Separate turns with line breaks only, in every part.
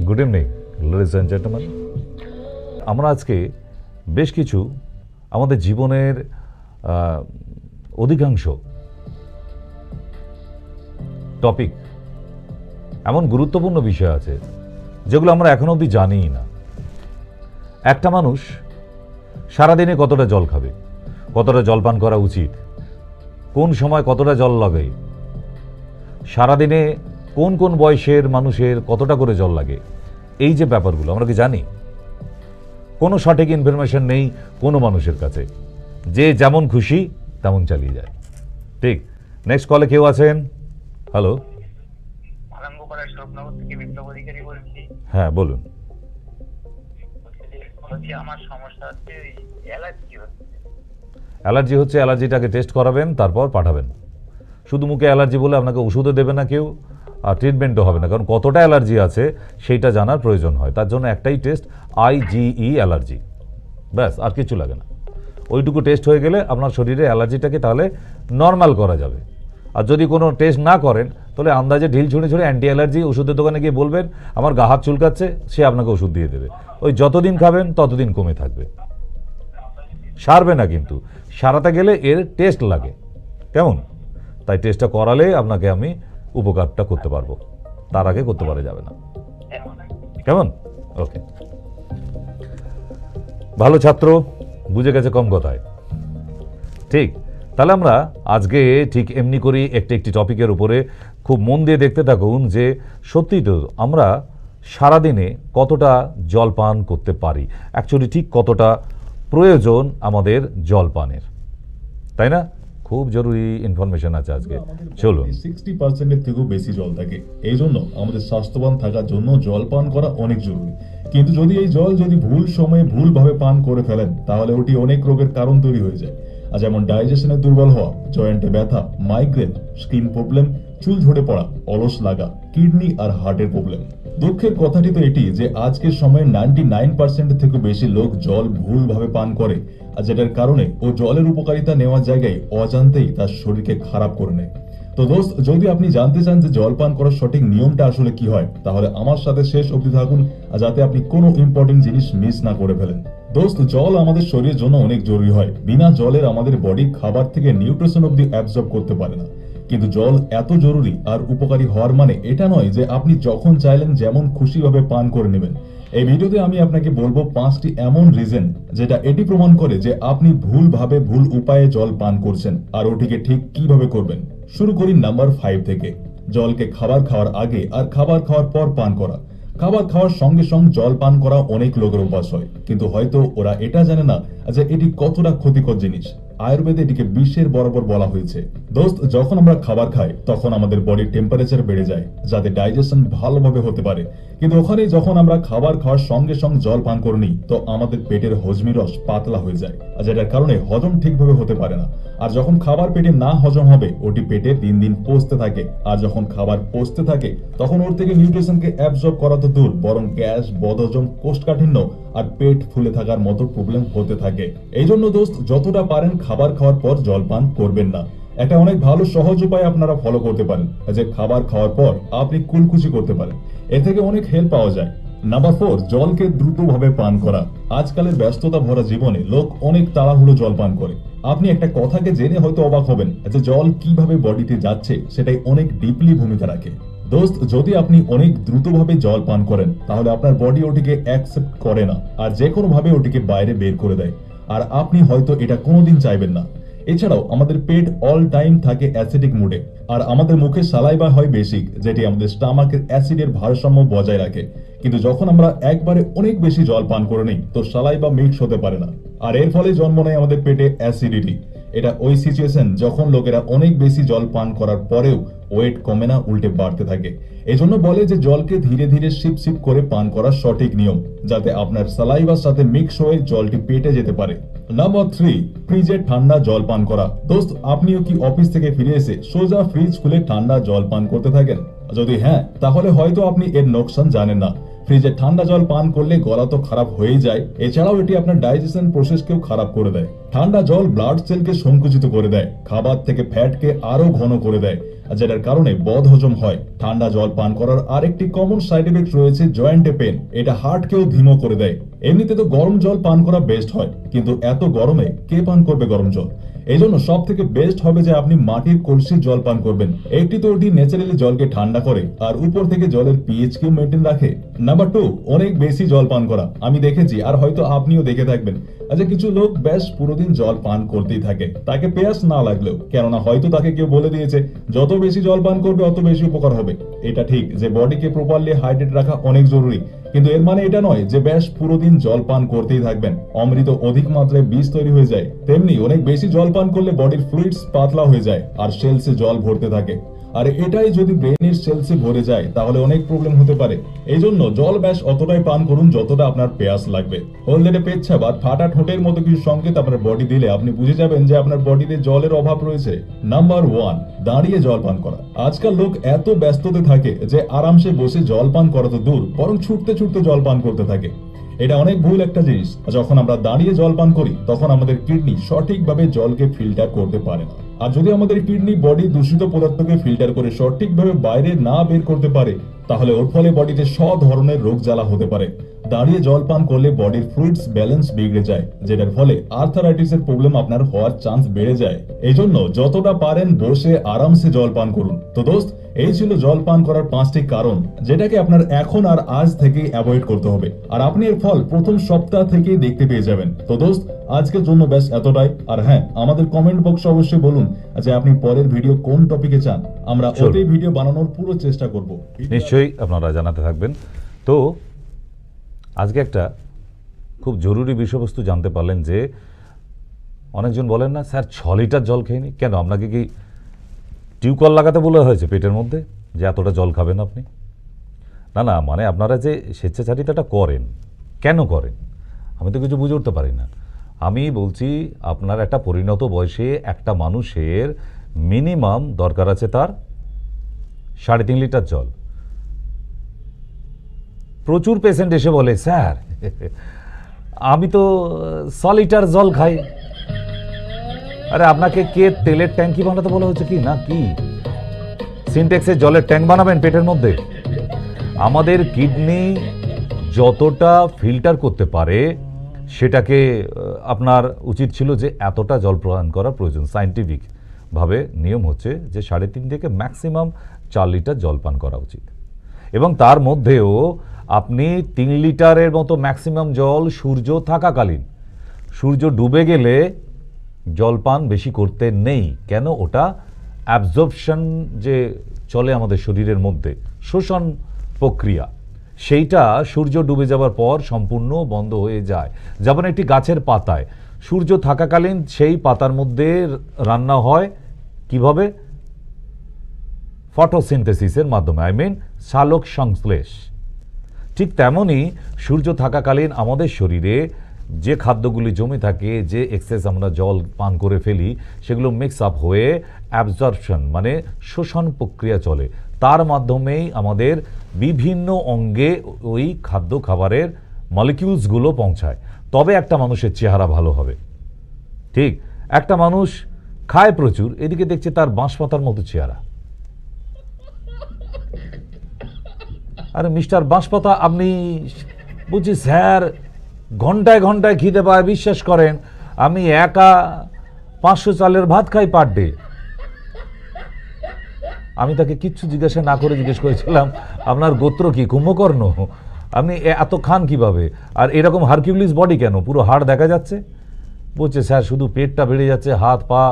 Good evening ladies and gentleman. আমরা আজকে বেশ কিছু আমাদের জীবনের অধিকাংশ টপিক, এমন গুরুত্বপূর্ণ বিষয় আছে যেগুলো আমরা এখনো অবধি জানিই না। একটা মানুষ সারাদিনে কতটা জল খাবে, কতটা জলপান করা উচিত, কোন সময় কতটা জল লাগে, সারাদিনে কোন কোন বয়সের মানুষের কতটা করে জল লাগে, এই যে ব্যাপারগুলো আমরা কি জানি? কোনো সঠিক ইনফরমেশন নেই কোনো মানুষের কাছে, যে যেমন খুশি তেমন চালিয়ে যায়। ঠিক। নেক্সট কলে কেউ আছেন? হ্যালো, হ্যাঁ বলুন। অ্যালার্জি হচ্ছে, অ্যালার্জিটাকে টেস্ট করাবেন, তারপর পাঠাবেন। শুধু মুখে অ্যালার্জি বলে আপনাকে ওষুধও দেবে না কেউ, আর ট্রিটমেন্টও হবে না, কারণ কতটা অ্যালার্জি আছে সেইটা জানার প্রয়োজন হয়। তার জন্য একটাই টেস্ট, IgE অ্যালার্জি, ব্যাস, আর কিছু লাগে না। ওইটুকু টেস্ট হয়ে গেলে আপনার শরীরে অ্যালার্জিটাকে তাহলে নর্মাল করা যাবে। আর যদি কোনো টেস্ট না করেন তাহলে আন্দাজে ঢিল ছুঁড়ে ছুঁড়ে অ্যান্টি অ্যালার্জি ওষুধের দোকানে গিয়ে বলবেন আমার গা হাত চুলকাচ্ছে, সে আপনাকে ওষুধ দিয়ে দেবে। ওই যতদিন খাবেন ততদিন কমে থাকবে, সারবে না। কিন্তু সারাতে গেলে এর টেস্ট লাগে, কেমন? তাই টেস্টটা করালে আপনাকে আমি উপকারটা করতে পারবো, তার আগে করতে পারা যাবে না, কেমন? ওকে, ভালো ছাত্র, বুঝে গেছে কম কথায়। ঠিক, তাহলে আমরা আজকে ঠিক এমনি করি একটি টপিকের উপরে খুব মন দিয়ে দেখতে থাকুন যে সত্যি তো আমরা সারাদিনে কতটা জল পান করতে পারি, অ্যাকচুয়ালি ঠিক কতটা প্রয়োজন আমাদের জল পানের, তাই না? খুব জরুরি ইনফরমেশন আছে আজকে, চলুন।
60% থেকেও বেশি জল থাকে, এই জন্য আমাদের স্বাস্থ্যবান থাকার জন্য জল পান করা অনেক জরুরি। কিন্তু যদি এই জল ভুল সময়ে ভুলভাবে পান করে ফেলেন তাহলে ওটি অনেক রোগের কারণ তৈরি হয়ে যায়, আর যেমন ডাইজেশনে দুর্বল হওয়া, জয়েন্টে ব্যথা, মাইগ্রেন, স্কিন প্রবলেম, চুল ঝরে পড়া, অলস লাগা, কিডনি আর হার্টের প্রবলেম। দুঃখের কথাটি তো এটি যে আজকের সময়ে 99% থেকে বেশি লোক জল ভুলভাবে পান করে, আর যেটার কারণে ও জলের উপকারিতা নেওয়ার জায়গায় অজান্তেই তার শরীরকে খারাপ করে নেয়। তো দোস্ত, যদি আপনি জানতে চান যে জল পান করার সঠিক নিয়মটা আসলে কি হয়, তাহলে আমার সাথে শেষ অবধি থাকুন, আর যাতে আপনি কোনো ইম্পর্টেন্ট জিনিস মিস না করে ফেলেন। দোস্ত, জল আমাদের শরীরের জন্য অনেক জরুরি হয়। বিনা জলের আমাদের বডি খাবার থেকে নিউট্রিশন অবধি অ্যাবজর্ব করতে পারে না। কিন্তু জল এত জরুরি আর উপকারী হওয়ার মানে এটা নয় যে আপনি যখন চাইলেন যেমন খুশিভাবে পান করে নেবেন। এই ভিডিওতে আমি আপনাকে বলবো 5টি এমন রিজন যেটা এটি প্রমাণ করে যে আপনি ভুলভাবে ভুল উপায়ে জল পান করছেন, আর ওটিকে ঠিক কিভাবে করবেন। শুরু করি নাম্বার 5 থেকে। জলকে খাবার খাওয়ার আগে আর খাবার খাওয়ার পর পান করা। খাবার খাওয়ার সঙ্গে সঙ্গে জল পান করা অনেক লোকের অভ্যাস হয়, কিন্তু হয়তো ওরা এটা জানে না যে এটি কতটা ক্ষতিকর জিনিস। আয়ুর্বেদে এটিকে বিষের বরাবর বলা হয়েছে। দোস্ত, যখন আমরা খাবার খাই তখন আমাদের বডির টেম্পারেচার বেড়ে যায় যাতে ডাইজেশন ভালোভাবে হতে পারে। কিন্তু ওখানে যখন আমরা খাবার খাওয়ার সঙ্গে সঙ্গে জল পান করে নিই তো আমাদের পেটের হজমি রস পাতলা হয়ে যায়, আর যেটার কারণে হজম ঠিকভাবে হতে পারে না। আর যখন খাবার পেটে না হজম হবে ওটি পেটে দিন দিন পচতে থাকে, আর যখন খাবার পচতে থাকে তখন ওর থেকে নিউট্রিশনকে অ্যাবজর্ব করা তো দূর, বরং গ্যাস, বদহজম, কোষ্ঠকাঠিন্য আর পেট ফুলে থাকার মতো প্রবলেম হতে থাকে। এই জন্য দোস্ত, যতটা পারেন খাবার খাওয়ার পর জল পান করবেন না। একটা অনেক ভালো সহজ উপায় আপনারা ফলো করতে পারেন, যে খাবার খাওয়ার পর আপনি কুলকুচি করতে পারেন। এ থেকে অনেক হেল্প পাওয়া যায়। নাম্বার 4, জলকে দ্রুতভাবে পান করা। আজকালের ব্যস্ততা ভরা জীবনে লোক অনেক তাড়াহুড়ো জল পান করে। আপনি একটা কথাকে জেনে হয়তো অবাক হবেন যে জল কিভাবে বডিতে যাচ্ছে সেটাই অনেক ডিপলি ভূমিকা রাখে। দোস্ত, যদি আপনি অনেক দ্রুতভাবে জল পান করেন তাহলে আপনার বডি ওটিকে অ্যাকসেপ্ট করে না, আর যে কোনো ভাবে ওটিকে বাইরে বের করে দেয়, আর আপনি হয়তো এটা কোনোদিন চাইবেন না। এছাড়াও আমাদের পেট অল টাইম থাকে অ্যাসিডিক মুডে, আর আমাদের মুখে সালাইভা হয় বেসিক, যেটি আমাদের স্টামাকের অ্যাসিডের ভারসাম্য বজায় রাখে। কিন্তু যখন আমরা একবারে অনেক বেশি জল পান করে নিই তো সালাইভা মিক্স হতে পারে না, আর এর ফলে জন্ম নেয় আমাদের পেটে অ্যাসিডিটি। এটা ওই সিচুয়েশন যখন লোকেরা অনেক বেশি জল পান করার পরেও ওয়েট কমে না, উল্টে বাড়তে থাকে। এজন্য বলে যে জলকে ধীরে ধীরে সিপ সিপ করে পান করা সঠিক নিয়ম, যাতে আপনার সালাইভার সাথে মিক্স হয়ে জলটি পেটে যেতে পারে। নাম্বার 3, ফ্রিজে ঠান্ডা জল পান করা। দোস্ত, আপনিও কি অফিস থেকে ফিরে এসে সোজা ফ্রিজ খুলে ঠান্ডা জল পান করতে থাকেন? যদি হ্যাঁ, তাহলে হয়তো আপনি এর নোকসান জানেন না। ফ্রিজে ঠান্ডা জল পান করলে গলা তো খারাপ হয়েই যায়, এছাড়াও এটি আপনার ডাইজেশন প্রসেসকেও খারাপ করে দেয়। ঠান্ডা জল ব্লাড সেলকে সংকুচিত করে দেয়, খাবার থেকে ফ্যাটকে আরো ঘন করে দেয়, যেটার কারণে বদহজম হয়। ঠান্ডা জল পান করার আরেকটি কমন সাইড এফেক্ট রয়েছে জয়েন্টে পেন। এটা হার্টকেও ধীমো করে দেয়। এমনিতে তো গরম জল পান করা বেস্ট হয়, কিন্তু এত গরমে কে পান করবে গরম জল? এই জন্য সব থেকে বেস্ট হবে যে আপনি মাটির কলসির জল পান করবেন। একটি তো ওটি ন্যাচারালি জলকে ঠান্ডা করে, আর উপর থেকে জলের পিএইচ কেও মেনটেন রাখে। নাম্বার 2, অনেক বেশি জল পান করা। আমি দেখেছি, আর হয়তো আপনিও দেখে থাকবেন, আচ্ছা কিছু লোক বেশ পুরো দিন জল পান করতেই থাকে, তাকে পেয়াস না লাগলেও, কেননা হয়তো তাকে কেউ বলে দিয়েছে যত বেশি জল পান করবে অত বেশি উপকার হবে। এটা ঠিক যে বডিকে প্রপারলি হাইড্রেট রাখা অনেক জরুরি, কিন্তু এর মানে এটা নয় যে বেশ পুরো দিন জল পান করতেই থাকবেন। অমৃত অধিক মাত্রায় বিষ তৈরি হয়ে যায়, তেমনি অনেক বেশি জল পান করলে বডির ফ্লুইডস পাতলা হয়ে যায় আর সেলসে জল ভরতে থাকে। আর এটাই যদি ব্রেনের সেলসে ভরে যায় তাহলে অনেক প্রবলেম হতে পারে। এই জন্য জল ব্যাস অতটাই পান করুন যতটা আপনার পেয়াস লাগবে। হলদেটে পেচ্ছা বা ফাটা ঠোঁটের মতো কিছু সংকেত আপনার বডি দিলে আপনি বুঝে যাবেন যে আপনার বডিতে জলের অভাব রয়েছে। নাম্বার 1, দাঁড়িয়ে জল পান করা। আজকাল লোক এত ব্যস্ততে থাকে যে আরামসে বসে জল পান করা তো দূর, বরং ছুটতে ছুটতে জল পান করতে থাকে। এটা অনেক ভুল একটা জিনিস। যখন আমরা দাঁড়িয়ে জল পান করি তখন আমাদের কিডনি সঠিকভাবে জলকে ফিল্টার করতে পারে না। আর যদি আমাদের কিডনি বডি দূষিত পদার্থকে ফিল্টার করে সঠিকভাবে বাইরে না বের করতে পারে, তাহলে ওর ফলে বডিতে সব ধরনের রোগ জ্বালা হতে পারে। দাঁড়িয়ে জল পান করলে বডির ফ্লুইডস ব্যালেন্স বিগড়ে যায়, যেটার ফলে আর্থারাইটিসের প্রবলেম আপনার হওয়ার চান্স বেড়ে যায়। এই জন্য যতটা পারেন বসে আরামসে জল পান করুন। তো দোস্ত, এই ছিল জল পান করার 5টি কারণ, যেটাকে আপনার এখন আর আজ থেকেই অ্যাভয়েড করতে হবে। আর আপনি এর ফল প্রথম সপ্তাহ থেকেই দেখতে পেয়ে যাবেন। তো দোস্ত, আজকের জন্য ব্যাস এতটাই। আর হ্যাঁ, আমাদের কমেন্ট বক্সে অবশ্যই বলুন যে আপনি পরের ভিডিও কোন টপিকে চান, আমরা ওই ভিডিও বানানোর পুরো চেষ্টা করব।
নিশ্চয়ই আপনারা জানাতে থাকবেন। তো আজকে একটা খুব জরুরি বিষয়বস্তু জানতে পারলেন যে অনেকজন বলেন না স্যার 6 লিটার জল খেয়ে নি কেন? আপনাকে কি টিউকল লাগাতে বলা হয়েছে পেটের মধ্যে যে এতটা জল খাবেন আপনি? না না, মানে আপনারা যে স্বেচ্ছাচারিতাটা করেন, কেন করেন আমি তো কিছু বুঝে উঠতে পারি না। আমি বলছি আপনার একটা পরিণত বয়সে একটা মানুষের মিনিমাম দরকার আছে তার 3.5 লিটার জল। প্রচুর পেশেন্ট এসে বলে স্যার আমি তো 6 লিটার জল খাই। আরে আপনাকে কে তেলের ট্যাঙ্কি বানাতে বলা হচ্ছে কি না কি সিনটেক্সের জলের ট্যাঙ্ক বানাবেন পেটের মধ্যে? আমাদের কিডনি যতটা ফিল্টার করতে পারে সেটাকে আপনার উচিত ছিল যে এতটা জল প্রদান করা প্রয়োজন। সায়েন্টিফিক ভাবে নিয়ম হচ্ছে যে 3.5 থেকে ম্যাক্সিমাম 4 লিটার জল পান করা উচিত। এবং তার মধ্যেও আপনি 3 লিটারের মতো ম্যাক্সিমাম জল সূর্য থাকাকালীন, সূর্য ডুবে গেলে জলপান বেশি করতে নেই। কেন? ওটা অ্যাবজর্পশন যে চলে আমাদের শরীরের মধ্যে, শোষণ প্রক্রিয়া, সেইটা সূর্য ডুবে যাওয়ার পর সম্পূর্ণ বন্ধ হয়ে যায়। যেমন একটি গাছের পাতায় সূর্য থাকাকালীন সেই পাতার মধ্যে রান্না হয় কিভাবে? ফটোসিনথেসিসের মাধ্যমে, সালোক সংশ্লেষ। ঠিক তেমনই সূর্য থাকাকালীন আমাদের শরীরে যে খাদ্যগুলি জমে থাকে, যে এক্সেস আমরা জল পান করে ফেলি, সেগুলো মিক্স আপ হয়ে অ্যাবজর্পশন মানে শোষণ প্রক্রিয়া চলে। তার মাধ্যমেই আমাদের বিভিন্ন অঙ্গে ওই খাদ্য খাবারের মলিকিউলসগুলো পৌঁছায়। তবে একটা মানুষের চেহারা ভালো হবে। ঠিক, একটা মানুষ খায় প্রচুর, এদিকে দেখছে তার বাঁশপাতার মতো চেহারা। আরে মিস্টার বাঁশপাতা, আপনি বলছি স্যার ঘন্টায় ঘন্টায় খিদে পায়, বিশ্বাস করেন আমি একা 500 চালের ভাত খাই পার ডে। আমি তাকে কিচ্ছু জিজ্ঞাসা না করে জিজ্ঞেস করেছিলাম আপনার গোত্র কি, কুম্ভকর্ণ? আপনি এত খান কিভাবে? আর এরকম হারকিউলিস বডি কেন, পুরো হাড় দেখা যাচ্ছে? বলছে স্যার শুধু পেটটা বেড়ে যাচ্ছে, হাত পা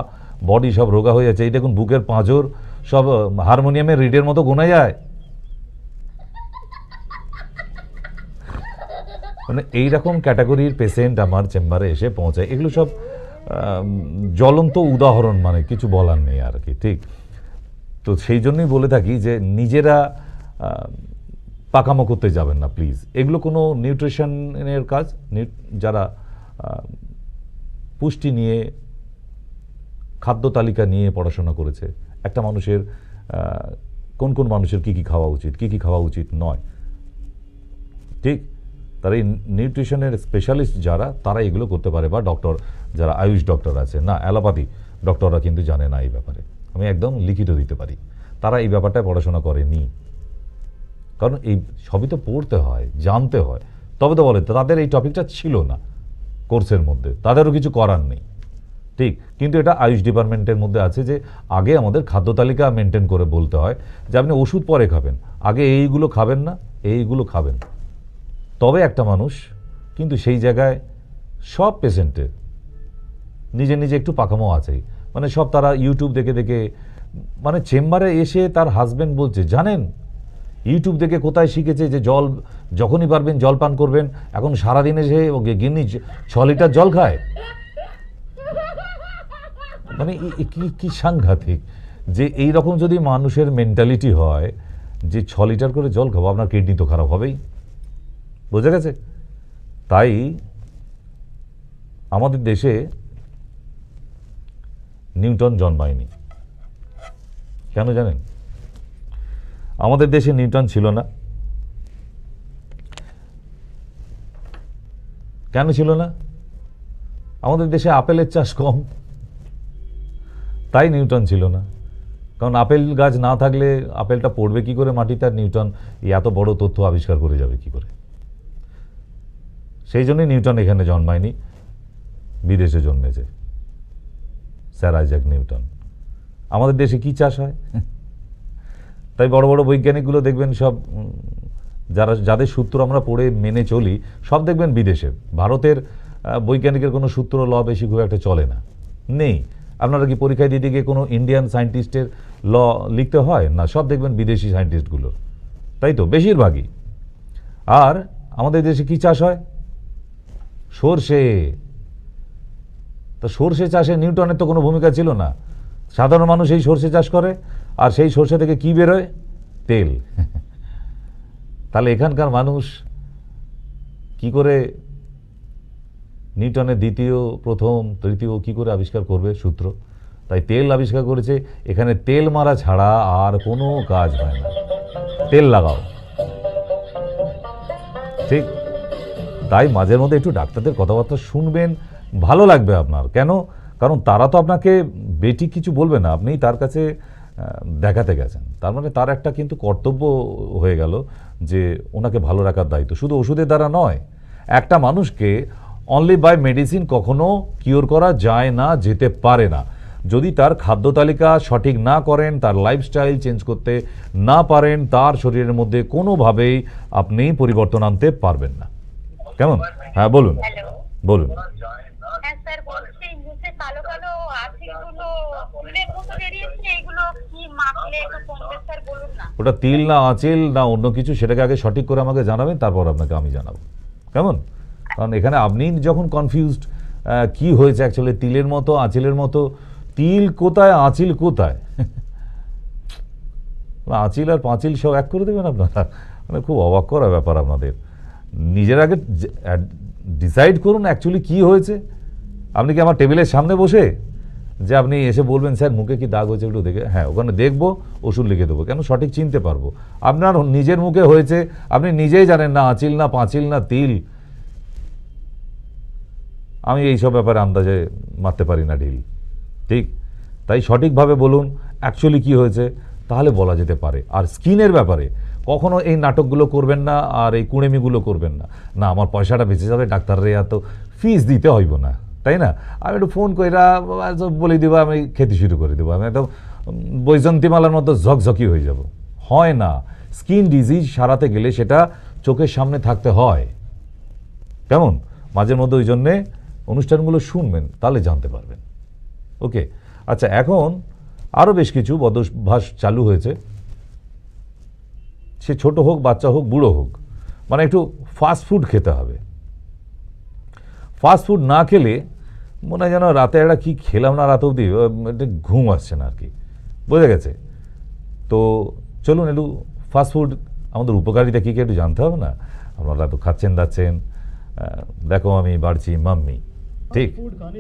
বডি সব রোগা হয়ে যাচ্ছে। এই দেখুন বুকের পাঁজর সব হারমোনিয়ামের রিডের মতো গোনা যায়। মানে এইরকম ক্যাটাগরির পেশেন্ট আমার চেম্বারে এসে পৌঁছায়। এগুলো সব জ্বলন্ত উদাহরণ, মানে কিছু বলার নেই আর কি। ঠিক, তো সেই জন্যই বলে থাকি যে নিজেরা পাকামো করতে যাবেন না প্লিজ। এগুলো কোনো নিউট্রিশনের কাজ। যারা পুষ্টি নিয়ে, খাদ্য তালিকা নিয়ে পড়াশোনা করেছে, একটা মানুষের কোন কোন মানুষের কী কী খাওয়া উচিত, কী কী খাওয়া উচিত নয়, ঠিক, তারা এই নিউট্রিশনের স্পেশালিস্ট যারা, তারা এগুলো করতে পারে। বা ডক্টর যারা আয়ুষ ডক্টর আছে, না অ্যালোপ্যাথি ডক্টররা কিন্তু জানে না এই ব্যাপারে। আমি একদম লিখিত দিতে পারি। তারা এই ব্যাপারটায় পড়াশোনা করেনি। কারণ এই সবই তো পড়তে হয়, জানতে হয়, তবে তো বলে তাদের এই টপিকটা ছিল না কোর্সের মধ্যে, তাদেরও কিছু করার নেই, ঠিক। কিন্তু এটা আয়ুষ ডিপার্টমেন্টের মধ্যে আছে যে আগে আমাদের খাদ্য তালিকা মেনটেন করে বলতে হয় যে আপনি ওষুধ পরে খাবেন, আগে এইগুলো খাবেন না, এইগুলো খাবেন, তবে একটা মানুষ। কিন্তু সেই জায়গায় সব পেশেন্টের নিজে নিজে একটু পাকামো আছেই, মানে সব তারা ইউটিউব দেখে দেখে, মানে চেম্বারে এসে তার হাজব্যান্ড বলছে জানেন ইউটিউব দেখে কোথায় শিখেছে যে জল যখনই পারবেন জল পান করবেন, এখন সারাদিনে সে গিন্নি 6 লিটার জল খায়। মানে কি কি সাংঘাতিক যে এই রকম যদি মানুষের মেন্টালিটি হয় যে 6 লিটার করে জল খাবো, আপনার কিডনি তো খারাপ হবেই, বোঝা গেছে। তাই আমাদের দেশে নিউটন জন্মায়নি। কেন জানেন? আমাদের দেশে নিউটন ছিল না। কেন ছিল না? আমাদের দেশে আপেলের চাষ কম, তাই নিউটন ছিল না। কারণ আপেল গাছ না থাকলে আপেলটা পড়বে কি করে মাটিতে, আর নিউটন এত বড় তথ্য আবিষ্কার করে যাবে কি করে? সেই জন্যই নিউটন এখানে জন্মায়নি, বিদেশে জন্মেছে স্যার আইজ্যাক নিউটন। আমাদের দেশে কি চাষ হয়? তাই বড় বড় বৈজ্ঞানিকগুলো দেখবেন সব, যাদের সূত্র আমরা পড়ে মেনে চলি, সব দেখবেন বিদেশের। ভারতের বৈজ্ঞানিকের কোনো সূত্র ল বেশি খুব একটা চলে না, নেই। আপনারা কি পরীক্ষায় দিতে গিয়ে কোনো ইন্ডিয়ান সায়েন্টিস্টের ল লিখতে হয় না? সব দেখবেন বিদেশি সায়েন্টিস্টগুলো, তাই তো বেশিরভাগই। আর আমাদের দেশে কি চাষ হয়? সর্ষে। তো সর্ষে চাষে নিউটনের তো কোনো ভূমিকা ছিল না। সাধারণ মানুষ এই সর্ষে চাষ করে, আর সেই সর্ষে থেকে কি বেরোয়? তেল। তাহলে এখানকার মানুষ কি করে নিউটনের দ্বিতীয়, প্রথম, তৃতীয় কি করে আবিষ্কার করবে সূত্র? তাই তেল আবিষ্কার করেছে। এখানে তেল মারা ছাড়া আর কোনো কাজ হয় না, তেল লাগাও, ঠিক। তাই মাঝে মধ্যে একটু ডাক্তারদের কথাবার্তা শুনবেন, ভালো লাগবে আপনার। কেন? কারণ তারা তো আপনাকে বেটি কিছু বলবে না, আপনি তার কাছে দেখাতে গেছেন, তার মানে তার একটা কিন্তু কর্তব্য হয়ে গেল যে ওনাকে ভালো রাখার দায়িত্ব। শুধু ওষুধের দ্বারা নয়, একটা মানুষকে অনলি বাই মেডিসিন কখনো কিওর করা যায় না, যেতে পারে না। যদি তার খাদ্য তালিকা সঠিক না করেন, তার লাইফস্টাইল চেঞ্জ করতে না পারেন, তার শরীরের মধ্যে কোনোভাবেই আপনি পরিবর্তন আনতে পারবেন না। কেমন? হ্যাঁ বলুন, বলুন।
হ্যাঁ স্যার, বলছি মুখে কালো কালো আঁচিলগুলো ফুলের মতো বেরিয়েছে, এগুলো কি মাখলে একটু কমবে স্যার, বলুন না।
ওটা তিল না আঁচিল না অন্য কিছু, সেটাকে আগে সঠিক করে আমাকে জানাবেন, তারপর আপনাকে আমি জানাবো। কেমন? কারণ এখানে আপনি যখন কনফিউজড কি হয়েছে অ্যাকচুয়ালি, তিলের মতো আঁচিলের মতো, তিল কোথায় আঁচিল কোথায়? আঁচিল আর পাঁচিল সব এক করে দেবেন আপনারা? মানে খুব অবাক করা ব্যাপার আপনাদের। নিজের আগে ডিসাইড করুন অ্যাকচুয়ালি কি হয়েছে। আপনি কি আমার টেবিলের সামনে বসে যে আপনি এসে বলবেন স্যার মুখে কি দাগ হয়েছে একটু দেখে, হ্যাঁ ওখানে দেখবো, ওষুধ লিখে দেবো, কেন সঠিক চিনতে পারবো। আপনার নিজের মুখে হয়েছে, আপনি নিজেই জানেন না আঁচিল না পাঁচিল না তিল। আমি এইসব ব্যাপারে আন্দাজে মারতে পারি না ঢিল, ঠিক। তাই সঠিকভাবে বলুন অ্যাকচুয়ালি কি হয়েছে, তাহলে বলা যেতে পারে। আর স্কিনের ব্যাপারে কখনো এই নাটকগুলো করবেন না, আর এই কুড়েমিগুলো করবেন না। না আমার পয়সাটা বেঁচে যাবে, ডাক্তাররে এত ফিস দিতে হইব না, তাই না? আমি একটু ফোন কইরা বলে দেবো, আমি খেতে শুরু করে দেবো, আমি একদম বৈজন্তীমালার মতো ঝকঝকি হয়ে যাব। হয় না। স্কিন ডিজিজ সারাতে গেলে সেটা চোখের সামনে থাকতে হয়। কেমন? মাঝে মধ্যে ওই জন্যে অনুষ্ঠানগুলো শুনবেন, তাহলে জানতে পারবেন। ওকে, আচ্ছা, এখন আরও বেশ কিছু বদভ্যাস চালু হয়েছে। সে ছোট হোক, বাচ্চা হোক, বুড়ো হোক, মানে একটু ফাস্ট ফুড খেতে হবে। ফাস্ট ফুড না খেলে মনে হয় যেন রাতে একটা কী খেলাম না রাত অবধি, একটা ঘুম আসছে না আর কি, বোঝা গেছে? তো চলুন একটু ফাস্ট ফুড আমাদের উপকারিতা কী কী একটু জানতে হবে না? আপনারা তো খাচ্ছেন দাচ্ছেন, দেখো আমি বাড়ছি মাম্মি, ঠিক।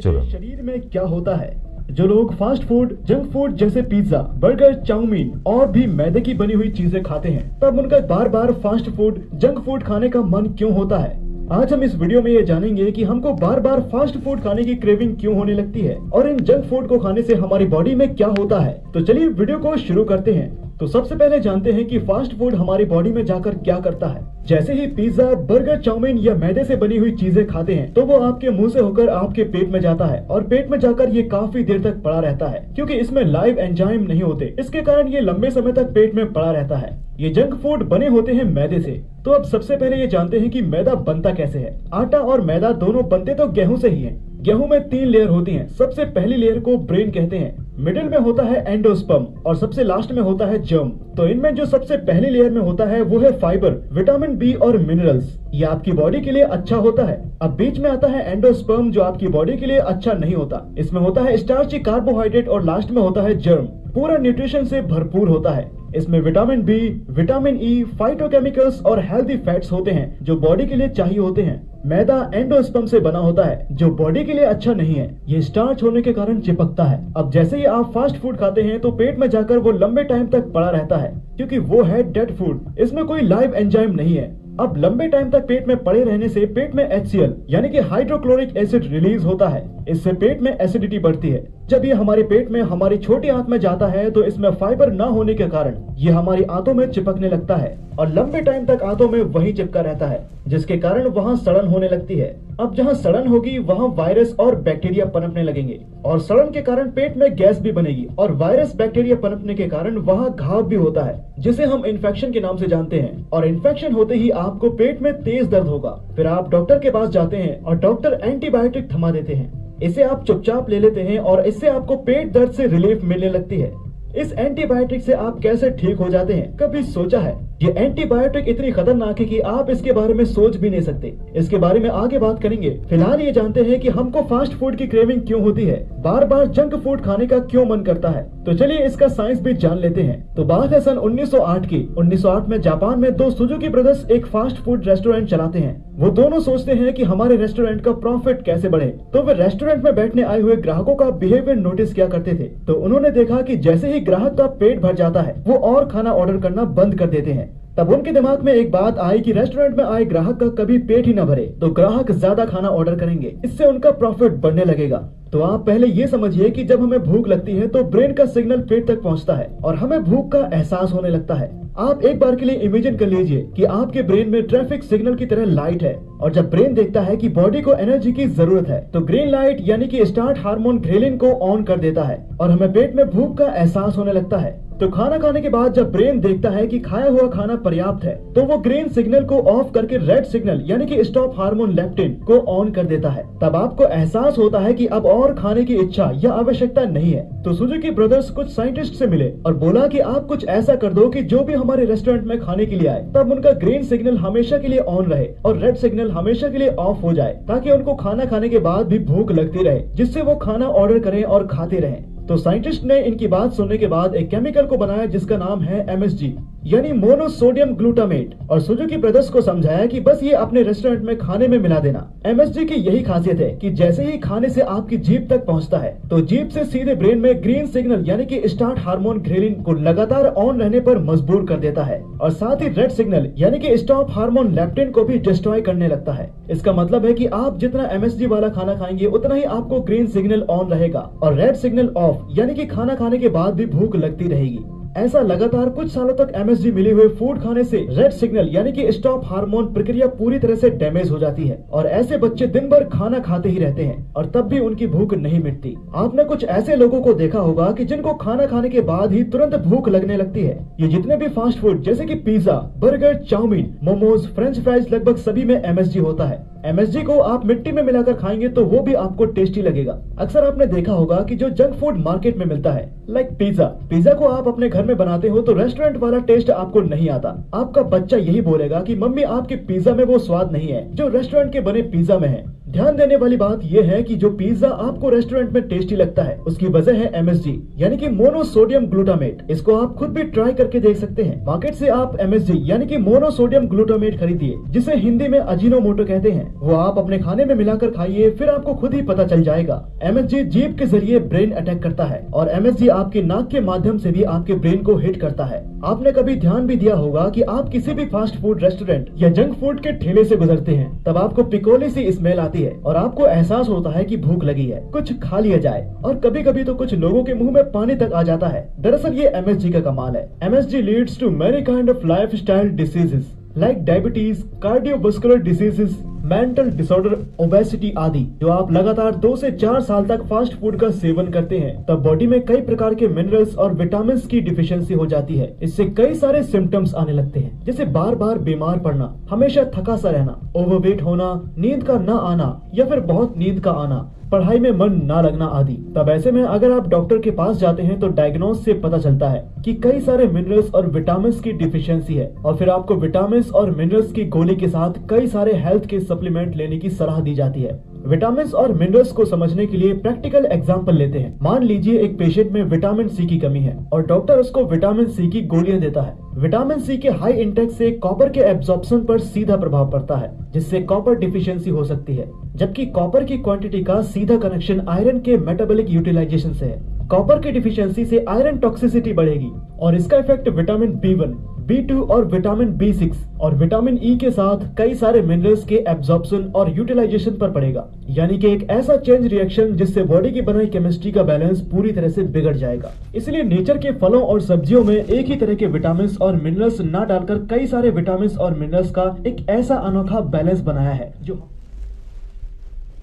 চলুন।
शरीर में क्या होता है? जो लोग फास्ट फूड, जंक फूड जैसे पिज्जा, बर्गर, चाउमीन और भी मैदे की बनी हुई चीजें खाते हैं, तब उनका बार बार फास्ट फूड, जंक फूड खाने का मन क्यों होता है? आज हम इस वीडियो में ये जानेंगे कि हमको बार बार फास्ट फूड खाने की क्रेविंग क्यों होने लगती है और इन जंक फूड को खाने से हमारी बॉडी में क्या होता है। तो चलिए वीडियो को शुरू करते हैं। तो सबसे पहले जानते हैं कि फास्ट फूड हमारी बॉडी में जाकर क्या करता है। जैसे ही पिज्जा, बर्गर, चाउमीन या मैदे से बनी हुई चीजें खाते हैं तो वो आपके मुंह से होकर आपके पेट में जाता है और पेट में जाकर ये काफी देर तक पड़ा रहता है, क्योंकि इसमें लाइव एंजाइम नहीं होते। इसके कारण ये लंबे समय तक पेट में पड़ा रहता है। ये जंक फूड बने होते हैं मैदे से। तो अब सबसे पहले ये जानते हैं कि मैदा बनता कैसे है। आटा और मैदा दोनों बनते तो गेहूं से ही है। गेहूं में 3 लेयर होती हैं। सबसे पहली लेयर को ब्रेन कहते हैं, मिडिल में होता है एंडोस्पर्म और सबसे लास्ट में होता है जर्म। तो इनमें जो सबसे पहली लेयर में होता है वो है फाइबर, विटामिन बी और मिनरल्स। ये आपकी बॉडी के लिए अच्छा होता है। अब बीच में आता है एंडोस्पर्म जो आपकी बॉडी के लिए अच्छा नहीं होता। इसमें होता है स्टार्ची, कार्बोहाइड्रेट और लास्ट में होता है जर्म। पूरा न्यूट्रिशन से भरपूर होता है। इसमें vitamin B, vitamin E, phytochemicals और हेल्दी फैट्स होते हैं जो बॉडी के लिए चाहिए होते हैं। मैदा एंडोस्पर्म से बना होता है जो बॉडी के लिए अच्छा नहीं है। ये स्टार्च होने के कारण चिपकता है। अब जैसे ही आप फास्ट फूड खाते हैं तो पेट में जाकर वो लंबे टाइम तक पड़ा रहता है, क्योंकि वो है डेड फूड। इसमें कोई लाइव एंजाइम नहीं है। अब लंबे टाइम तक पेट में पड़े रहने से पेट में HCl यानी कि हाइड्रोक्लोरिक एसिड रिलीज होता है। इससे पेट में एसिडिटी बढ़ती है। जब ये हमारे पेट में हमारी छोटी आंत में जाता है तो इसमें फाइबर ना होने के कारण ये हमारी आंतों में चिपकने लगता है और लंबे टाइम तक आंतों में वही चिपका रहता है, जिसके कारण वहाँ सड़न होने लगती है। अब जहाँ सड़न होगी वहाँ वायरस और बैक्टीरिया पनपने लगेंगे और सड़न के कारण पेट में गैस भी बनेगी और वायरस बैक्टीरिया पनपने के कारण वहाँ घाव भी होता है, जिसे हम इन्फेक्शन के नाम से जानते हैं। और इन्फेक्शन होते ही आपको पेट में तेज दर्द होगा। फिर आप डॉक्टर के पास जाते हैं और डॉक्टर एंटीबायोटिक थमा देते हैं। इसे आप चुपचाप ले लेते हैं और इससे आपको पेट दर्द से रिलीफ मिलने लगती है। इस एंटीबायोटिक से आप कैसे ठीक हो जाते हैं, कभी सोचा है? ये एंटीबायोटिक इतनी खतरनाक है कि आप इसके बारे में सोच भी नहीं सकते। इसके बारे में आगे बात करेंगे। फिलहाल ये जानते हैं कि हमको फास्ट फूड की क्रेविंग क्यों होती है, बार बार जंक फूड खाने का क्यों मन करता है। तो चलिए इसका साइंस भी जान लेते हैं। तो बात है सन 1908 की। 1908 में जापान में 2 सुजुकी ब्रदर्स एक फास्ट फूड रेस्टोरेंट चलाते हैं। वो दोनों सोचते हैं कि हमारे रेस्टोरेंट का प्रॉफिट कैसे बढ़े। तो वे रेस्टोरेंट में बैठने आए हुए ग्राहकों का बिहेवियर नोटिस किया करते थे। तो उन्होंने देखा कि जैसे ही ग्राहक का पेट भर जाता है वो और खाना ऑर्डर करना बंद कर देते हैं। तब उनके दिमाग में एक बात आई कि रेस्टोरेंट में आए ग्राहक का कभी पेट ही न भरे तो ग्राहक ज्यादा खाना ऑर्डर करेंगे, इससे उनका प्रॉफिट बढ़ने लगेगा। तो आप पहले ये समझिए कि जब हमें भूख लगती है तो ब्रेन का सिग्नल पेट तक पहुंचता है और हमें भूख का एहसास होने लगता है। आप एक बार के लिए इमेजिन कर लीजिए कि आपके ब्रेन में ट्रैफिक सिग्नल की तरह लाइट है और जब ब्रेन देखता है कि बॉडी को एनर्जी की जरूरत है तो ग्रीन लाइट यानी कि स्टार्ट हार्मोन ग्रेलिन को ऑन कर देता है और हमें पेट में भूख का एहसास होने लगता है। तो खाना खाने के बाद जब ब्रेन देखता है कि खाया हुआ खाना पर्याप्त है तो वो ग्रीन सिग्नल को ऑफ करके रेड सिग्नल यानी कि स्टॉप हार्मोन लेप्टिन को ऑन कर देता है। तब आपको एहसास होता है कि अब और खाने की इच्छा या आवश्यकता नहीं है। तो सुजुकी ब्रदर्स कुछ साइंटिस्ट से मिले और बोला कि आप कुछ ऐसा कर दो कि जो भी हमारे रेस्टोरेंट में खाने के लिए आए तब उनका ग्रीन सिग्नल हमेशा के लिए ऑन रहे और रेड सिग्नल हमेशा के लिए ऑफ हो जाए, ताकि उनको खाना खाने के बाद भी भूख लगती रहे, जिससे वो खाना ऑर्डर करें और खाते रहें। तो साइंटिस्ट ने इनकी बात सुनने के बाद एक केमिकल को बनाया जिसका नाम है MSG यानी मोनोसोडियम ग्लूटामेट, और सुजुकी ब्रदर्स को समझाया कि बस ये अपने रेस्टोरेंट में खाने में मिला देना। MSG की यही खासियत है कि जैसे ही खाने से आपकी जीभ तक पहुंचता है तो जीभ से सीधे ब्रेन में ग्रीन सिग्नल यानी कि स्टार्ट हार्मोन ग्रेलिन को लगातार ऑन रहने पर मजबूर कर देता है और साथ ही रेड सिग्नल यानी कि स्टॉप हार्मोन लेप्टिन को भी डिस्ट्रॉय करने लगता है। इसका मतलब है कि आप जितना MSG वाला खाना खाएंगे उतना ही आपको ग्रीन सिग्नल ऑन रहेगा और रेड सिग्नल ऑफ, यानी कि खाना खाने के बाद भी भूख लगती रहेगी। ऐसा लगातार कुछ सालों तक MSG मिले हुए फूड खाने से रेड सिग्नल यानी कि स्टॉप हार्मोन प्रक्रिया पूरी तरह से डैमेज हो जाती है और ऐसे बच्चे दिन भर खाना खाते ही रहते हैं और तब भी उनकी भूख नहीं मिटती। आपने कुछ ऐसे लोगों को देखा होगा कि जिनको खाना खाने के बाद ही तुरंत भूख लगने लगती है। ये जितने भी फास्ट फूड जैसे कि pizza, burger, chow mein, momos, French fries लगभग सभी में MSG होता है। MSG को आप मिट्टी में मिलाकर खाएंगे तो वो भी आपको टेस्टी लगेगा। अक्सर आपने देखा होगा कि जो जंक फूड मार्केट में मिलता है लाइक पिज्जा को आप अपने घर में बनाते हो तो रेस्टोरेंट वाला टेस्ट आपको नहीं आता। आपका बच्चा यही बोलेगा कि मम्मी आपके पिज्जा में वो स्वाद नहीं है जो रेस्टोरेंट के बने पिज्जा में है। ध्यान देने वाली बात यह है कि जो पिज्जा आपको रेस्टोरेंट में टेस्टी लगता है उसकी वजह है MSG यानी कि मोनोसोडियम ग्लूटामेट। इसको आप खुद भी ट्राई करके देख सकते हैं। मार्केट से आप MSG यानी कि मोनोसोडियम ग्लूटामेट खरीदिए, जिसे हिंदी में अजीनोमोटो कहते हैं। वो आप अपने खाने में मिलाकर खाइए, फिर आपको खुद ही पता चल जाएगा। MSG जीभ के जरिए ब्रेन अटैक करता है और MSG आपके नाक के माध्यम से भी आपके ब्रेन को हिट करता है। आपने कभी ध्यान भी दिया होगा कि आप किसी भी फास्ट फूड रेस्टोरेंट या जंक फूड के ठेले से गुजरते हैं तब आपको पिकोली सी स्मेल आती लगती है और आपको एहसास होता है कि भूख लगी है, कुछ खा लिया जाए। और कभी कभी तो कुछ लोगों के मुंह में पानी तक आ जाता है। दरअसल ये MSG का कमाल है। MSG leads to many kind of lifestyle diseases like diabetes, cardiovascular diseases, mental disorder, obesity आदि। जो आप लगातार 2 से 4 साल तक फास्ट फूड का सेवन करते हैं, तब बॉडी में कई प्रकार के मिनरल्स और विटामिन की डिफिशियंसी हो जाती है। इससे कई सारे सिम्टम्स आने लगते हैं, जैसे बार बार बीमार पड़ना, हमेशा थका सा रहना, ओवरवेट होना, नींद का न आना या फिर बहुत नींद का आना, पढ़ाई में मन ना लगना आदि। तब ऐसे में अगर आप डॉक्टर के पास जाते हैं तो डायग्नोज से पता चलता है कि कई सारे मिनरल्स और विटामिन की डिफिशियंसी है, और फिर आपको विटामिन और मिनरल्स की गोली के साथ कई सारे हेल्थ के सप्लीमेंट लेने की सलाह दी जाती है। विटामिन और मिनरल्स को समझने के लिए प्रैक्टिकल एग्जांपल लेते हैं। मान लीजिए एक पेशेंट में विटामिन सी की कमी है और डॉक्टर उसको विटामिन सी की गोलियां देता है। विटामिन सी के हाई इंटेक से कॉपर के एब्जॉर्प्शन पर सीधा प्रभाव पड़ता है, जिससे कॉपर डिफिशियंसी हो सकती है, जबकि कॉपर की क्वांटिटी का सीधा कनेक्शन आयरन के मेटाबॉलिक यूटिलाइजेशन से है। कॉपर की डिफिशियंसी से आयरन टॉक्सिसिटी बढ़ेगी और इसका इफेक्ट विटामिन B1, B2 और विटामिन B6 और विटामिन ई के साथ कई सारे मिनरल्स के एब्जॉर्प्शन और यूटिलाइजेशन पर पड़ेगा। यानी कि एक ऐसा चेंज रिएक्शन जिससे बॉडी की बनाई केमिस्ट्री का बैलेंस पूरी तरह से बिगड़ जाएगा। इसलिए नेचर के फलों और सब्जियों में एक ही तरह के विटामिन और मिनरल्स ना डालकर कई सारे विटामिन और मिनरल्स का एक ऐसा अनोखा बैलेंस बनाया है जो।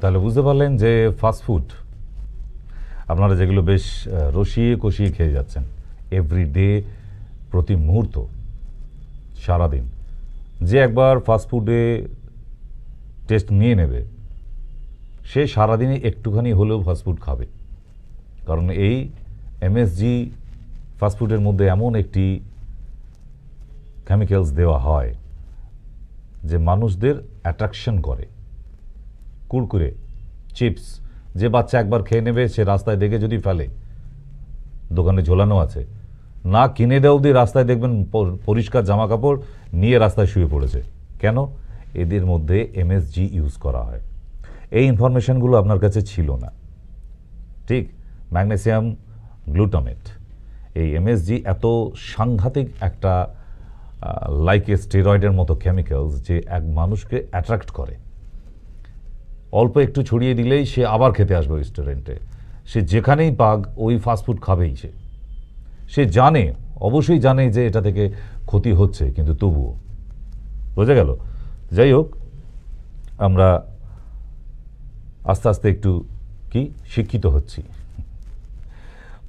তাহলে বুঝতে পারলেন যে ফাস্টফুড আপনারা যেগুলো বেশ রসিয়ে কষিয়ে খেয়ে যাচ্ছেন এভরিডে, প্রতি মুহূর্ত, সারাদিন, যে একবার ফাস্টফুডে টেস্ট নিয়ে নেবে সে সারাদিনে একটুখানি হলেও ফাস্টফুড খাবে। কারণ এই MSG ফাস্টফুডের মধ্যে এমন একটি কেমিক্যালস দেওয়া হয় যে মানুষদের অ্যাট্রাকশন করে। কুরকুরে, চিপস, যে বাচ্চা একবার খেয়ে নেবে সে রাস্তায় দেখে যদি ফেলে, দোকানে ঝোলানো আছে, না কিনে দেওয়া অবধি রাস্তায় দেখবেন পরিষ্কার জামা কাপড় নিয়ে রাস্তায় শুয়ে পড়েছে। কেন? এদের মধ্যে MSG ইউজ করা হয়। এই ইনফরমেশনগুলো আপনার কাছে ছিল না, ঠিক? ম্যাগনেসিয়াম গ্লুটামেট, এই MSG এত সাংঘাতিক একটা লাইক এ স্টেরয়েডের মতো কেমিক্যালস যে এক মানুষকে অ্যাট্রাক্ট করে। অল্প একটু ছড়িয়ে দিলেই সে আবার খেতে আসবে রেস্টুরেন্টে, সে যেখানেই পাক ওই ফাস্টফুড খাবেই। সে জানে, অবশ্যই জানে যে এটা থেকে ক্ষতি হচ্ছে, কিন্তু তবুও। বোঝা গেল? যাই হোক, আমরা আস্তে আস্তে একটু কি শিক্ষিত হচ্ছি,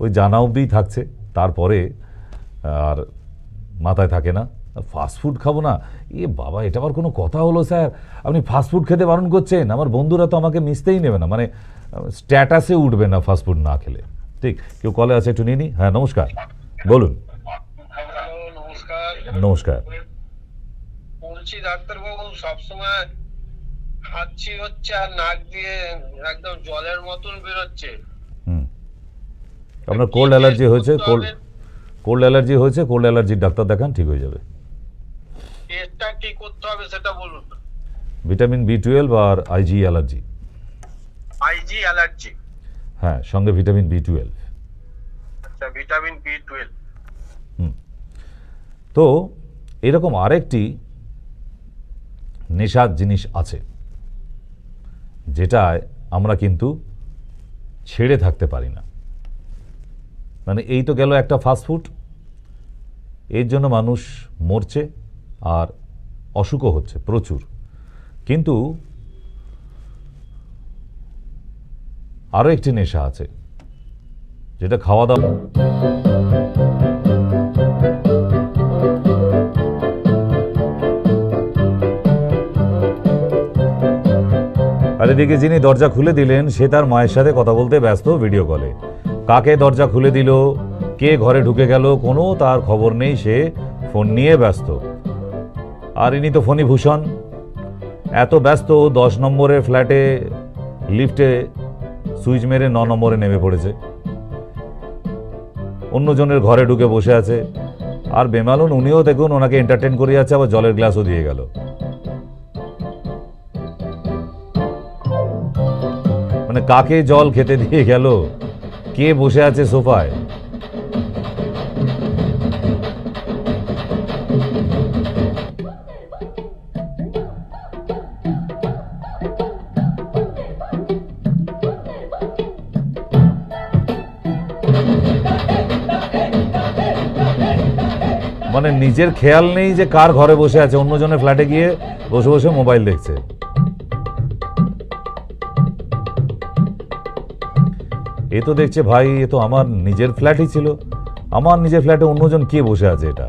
ওই জানা অবধিই থাকছে, তারপরে আর মাথায় থাকে না ফাস্টফুড খাবো না। এ বাবা, এটা আবার কোনো কথা হলো স্যার? আপনি ফাস্টফুড খেতে বারণ করছেন? আমার বন্ধুরা তো আমাকে মিশতেই নেবে না, মানে স্ট্যাটাসে উঠবে না ফাস্টফুড না খেলে। ঠিক, কেউ কলে আছে, একটু নিয়ে নি। হ্যাঁ, নমস্কার, বলুন। নমস্কার।
বলছি ডাক্তারবাবু, সবসময় হাঁচি হচ্ছে আর নাক দিয়ে একদম জলের মতন বেরোচ্ছে।
আপনার কোল্ড অ্যালার্জি হয়েছে? কোল্ড অ্যালার্জি হয়েছে, কোল্ড অ্যালার্জির ডাক্তার দেখান, ঠিক হয়ে যাবে।
টেস্টটা কি করতে হবে সেটা বলুন।
ভিটামিন B12 আর IG অ্যালার্জি।
IG allergy?
হ্যাঁ, সঙ্গে ভিটামিন B12।
আচ্ছা, ভিটামিন B12।
তো এরকম আরেকটি নেশার জিনিস আছে যেটায় আমরা কিন্তু ছেড়ে থাকতে পারি না। মানে এই তো গেল একটা ফাস্টফুড, এর জন্য মানুষ মরছে আর অসুখও হচ্ছে প্রচুর। কিন্তু আরও একটি নেশা আছে যেটা খাওয়া দাওয়া। আর এদিকে যিনি দরজা খুলে দিলেন সে তার মায়ের সাথে কথা বলতে ব্যস্ত ভিডিও কলে। কাকে দরজা খুলে দিল, কে ঘরে ঢুকে গেল, কোনো তার খবর নেই, সে ফোন নিয়ে ব্যস্ত। আর ইনি তো ফণীভূষণ, এত ব্যস্ত 10 নম্বরের ফ্ল্যাটে লিফটে সুইচ মেরে 9 নম্বরে নেমে পড়েছে, অন্যজনের ঘরে ঢুকে বসে আছে। আর বেমালুন উনিও দেখুন ওনাকে এন্টারটেন করে যাচ্ছে, আবার জলের গ্লাসও দিয়ে গেল। মানে কাকে জল খেতে দিয়ে গেল, কে বসে আছে সোফায়। মানে নিজের খেয়াল নেই যে কার ঘরে বসে আছে, অন্যজনের ফ্ল্যাটে গিয়ে বসে বসে মোবাইল দেখছে। এ তো দেখছে ভাই, এ তো আমার নিজের ফ্ল্যাটই ছিল, আমার নিজের ফ্ল্যাটে অন্যজন কে বসে আছে এটা।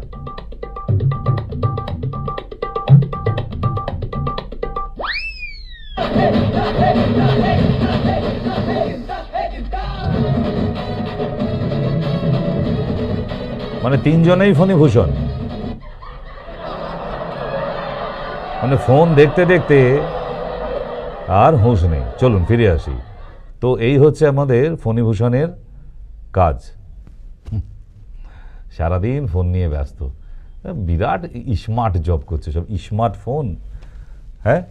মানে তিনজনেই ফণীভূষণ, মানে ফোন দেখতে দেখতে আর হুঁশ নেই। চলুন ফিরে আসি। তো এই হচ্ছে আমাদের ফণীভূষণের কাজ, সারাদিন ফোন নিয়ে ব্যস্ত, বিরাট স্মার্ট জব করছে, সব স্মার্টফোন। হ্যাঁ,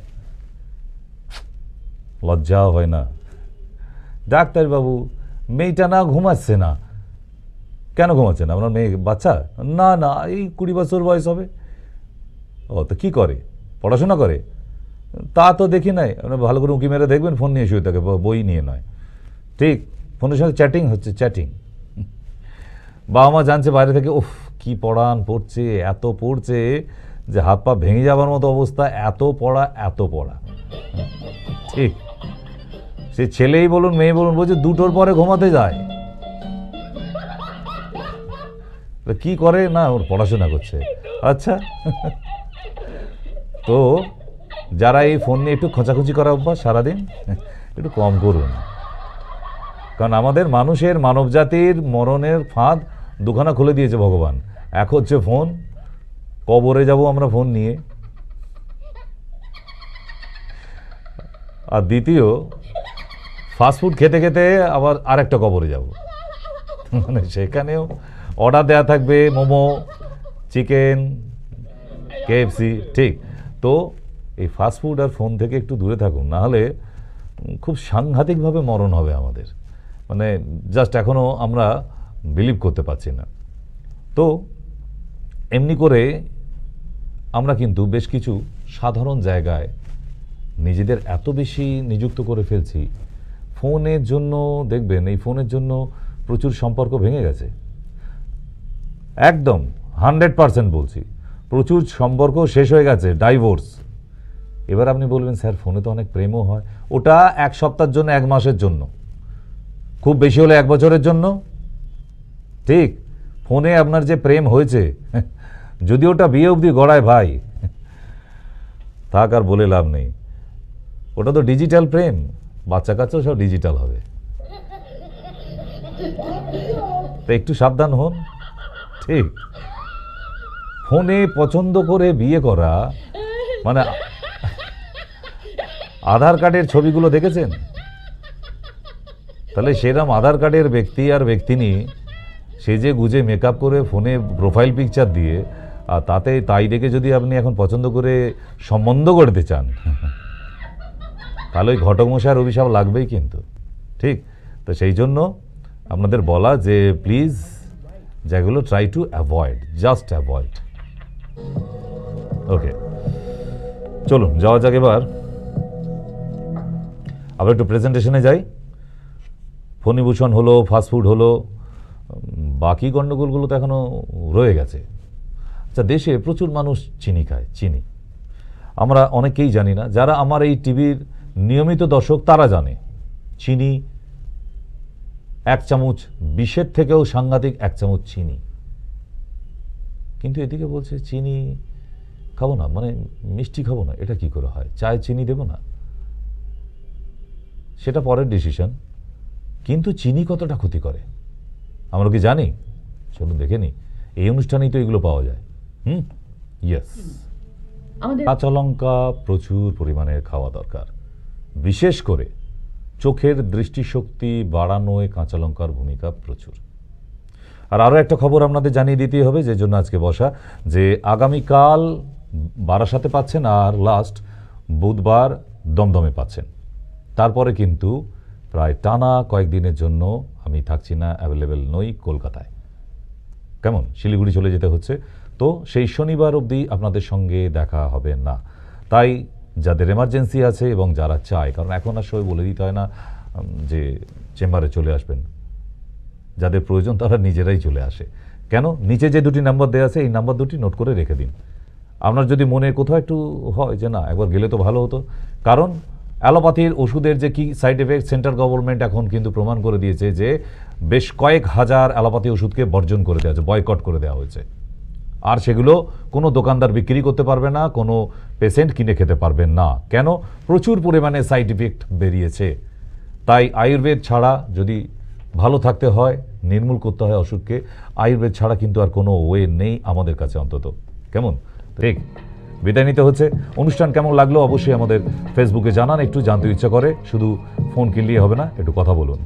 লজ্জাও হয় না। ডাক্তারবাবু, মেয়েটা না ঘুমাচ্ছে না। কেন ঘুমাচ্ছে না? আপনার মেয়ে বাচ্চা? না না, এই 20 বছর বয়স হবে। ও তো কী করে? পড়াশোনা করে? তা তো দেখি নাই। আপনার ভালো করে উঁকি মেরে দেখবেন, ফোন নিয়ে শুয়ে থাকে, বই নিয়ে নয়। ঠিক, ফোনের সঙ্গে চ্যাটিং হচ্ছে, চ্যাটিং। বাবা মা জানছে বাইরে থেকে, উফ কি পড়ছে, এত পড়ছে যে হাত পা ভেঙে যাবার মতো অবস্থা, এত পড়া। ঠিক, সে ছেলেই বলুন মেয়ে বলুন, বলছে 2টোর পরে ঘুমাতে যায়। কি করে? না, ওর পড়াশোনা করছে। আচ্ছা, তো যারা এই ফোন নিয়ে একটু খোঁচাখুচি করা অভ্যাস সারাদিন, একটু কম করুন। কারণ আমাদের মানুষের, মানবজাতির মরণের ফাঁদ দুখানা খুলে দিয়েছে ভগবান। এক হচ্ছে ফোন, কবরে যাব আমরা ফোন নিয়ে, আর দ্বিতীয় ফাস্টফুড খেতে খেতে আবার আরেকটা কবরে যাব। মানে সেখানেও অর্ডার দেওয়া থাকবে মোমো, চিকেন, কেএফসি। ঠিক, তো এই ফাস্টফুড আর ফোন থেকে একটু দূরে থাকুন, নাহলে খুব সাংঘাতিকভাবে মরণ হবে আমাদের। মানে জাস্ট এখনও আমরা বিলিভ করতে পারছি না। তো এমনি করে আমরা কিন্তু বেশ কিছু সাধারণ জায়গায় নিজেদের এত বেশি নিযুক্ত করে ফেলছি, ফোনের জন্য দেখবেন এই ফোনের জন্য প্রচুর সম্পর্ক ভেঙে গেছে। একদম 100% বলছি, প্রচুর সম্পর্ক শেষ হয়ে গেছে, ডাইভোর্স। এবার আপনি বলবেন স্যার ফোনে তো অনেক প্রেমও হয়। ওটা 1 সপ্তাহের জন্য, 1 মাসের জন্য, খুব বেশি হলে 1 বছরের জন্য। ঠিক, ফোনে আপনার যে প্রেম হয়েছে, যদি ওটা বিয়ে অবধি গড়ায় ভাই, থাক আর বলে লাভ নেই। ওটা তো ডিজিটাল প্রেম, বাচ্চা কাচ্চাও সব ডিজিটাল হবে। তো একটু সাবধান হন। ঠিক, ফোনে পছন্দ করে বিয়ে করা, মানে আধার কার্ডের ছবিগুলো দেখেছেন? তাহলে সেরকম আধার কার্ডের ব্যক্তি আর ব্যক্তিনি সেজে গুজে মেকআপ করে ফোনে প্রোফাইল পিকচার দিয়ে, আর তাই দেখে যদি আপনি এখন পছন্দ করে সম্বন্ধ করতে চান, তাহলে ওই ঘটকমশাইয়ের অভিশাপ লাগবেই কিন্তু। ঠিক, তো সেই জন্য আপনাদের বলা যে প্লিজ যেগুলো try to avoid, just avoid. Okay, চলুন যাওয়া যাক। এবার আবার একটু প্রেজেন্টেশনে যাই। ফণীভূষণ হলো, ফাস্টফুড হলো, বাকি গণ্ডগোলগুলো তো এখনও রয়ে গেছে। আচ্ছা, দেশে প্রচুর মানুষ চিনি খায়। চিনি আমরা অনেকেই জানি না, যারা আমার এই টিভির নিয়মিত দর্শক তারা জানে চিনি 1 চামচ, বিষের থেকেও সাংঘাতিক 1 চামচ চিনি। কিন্তু এদিকে বলছে চিনি খাবো না, মানে মিষ্টি খাবো না। এটা কি করে হয়? চায়ে চিনি দেবো না, সেটা পরের ডিসিশন। কিন্তু চিনি কতটা ক্ষতি করে আমরা কি জানি? চলুন দেখে নি। এই অনুষ্ঠানেই তো এগুলো পাওয়া যায়। ইয়েস, কাঁচা লঙ্কা প্রচুর পরিমাণে খাওয়া দরকার, বিশেষ করে চোখের দৃষ্টিশক্তি বাড়ানোয় কাঁচা লঙ্কার ভূমিকা প্রচুর। আর আরও একটা খবর আপনাদের জানিয়ে দিতেই হবে, যে জন্য আজকে বসা, যে আগামীকাল বারাসাতে পাচ্ছেন, আর লাস্ট বুধবার দমদমে পাচ্ছেন। তারপরে কিন্তু প্রায় টানা কয়েকদিনের জন্য আমি থাকছি না, অ্যাভেলেবেল নই কলকাতায়। কেমন, শিলিগুড়ি চলে যেতে হচ্ছে। তো সেই শনিবার অবধি আপনাদের সঙ্গে দেখা হবে না। তাই যাদের এমার্জেন্সি আছে এবং যারা চায়, কারণ এখন আর সবাই বলে দিতে হয় না যে চেম্বারে চলে আসবেন, যাদের প্রয়োজন তারা নিজেরাই চলে আসে। কেন? নিচে যে দুটি নাম্বার দেওয়া আছে এই নাম্বার দুটি নোট করে রেখে দিন। আপনার যদি মনে কোথাও একটু হয় যে না একবার গেলে তো ভালো হতো, কারণ অ্যালোপ্যাথির ওষুধের যে কি সাইড এফেক্ট সেন্ট্রাল গভর্নমেন্ট এখন কিন্তু প্রমাণ করে দিয়েছে যে বেশ কয়েক হাজার অ্যালোপ্যাথি ওষুধকে বর্জন করে দেওয়া হয়েছে, বয়কট করে দেওয়া হয়েছে। আর সেগুলো কোনো দোকানদার বিক্রি করতে পারবে না, কোনো পেশেন্ট কিনে খেতে পারবেন না। কেন? প্রচুর পরিমাণে সাইড ইফেক্ট বেরিয়েছে। তাই আয়ুর্বেদ ছাড়া যদি ভালো থাকতে হয়, নির্মূল করতে হয় অসুখকে, আয়ুর্বেদ ছাড়া কিন্তু আর কোনো ওয়ে নেই আমাদের কাছে অন্তত। কেমন? ঠিক, বিদায় নিতে হচ্ছে। অনুষ্ঠান কেমন লাগলো অবশ্যই আমাদের ফেসবুকে জানান, একটু জানতে ইচ্ছা করে। শুধু ফোন কিনলেই হবে না, একটু কথা বলুন।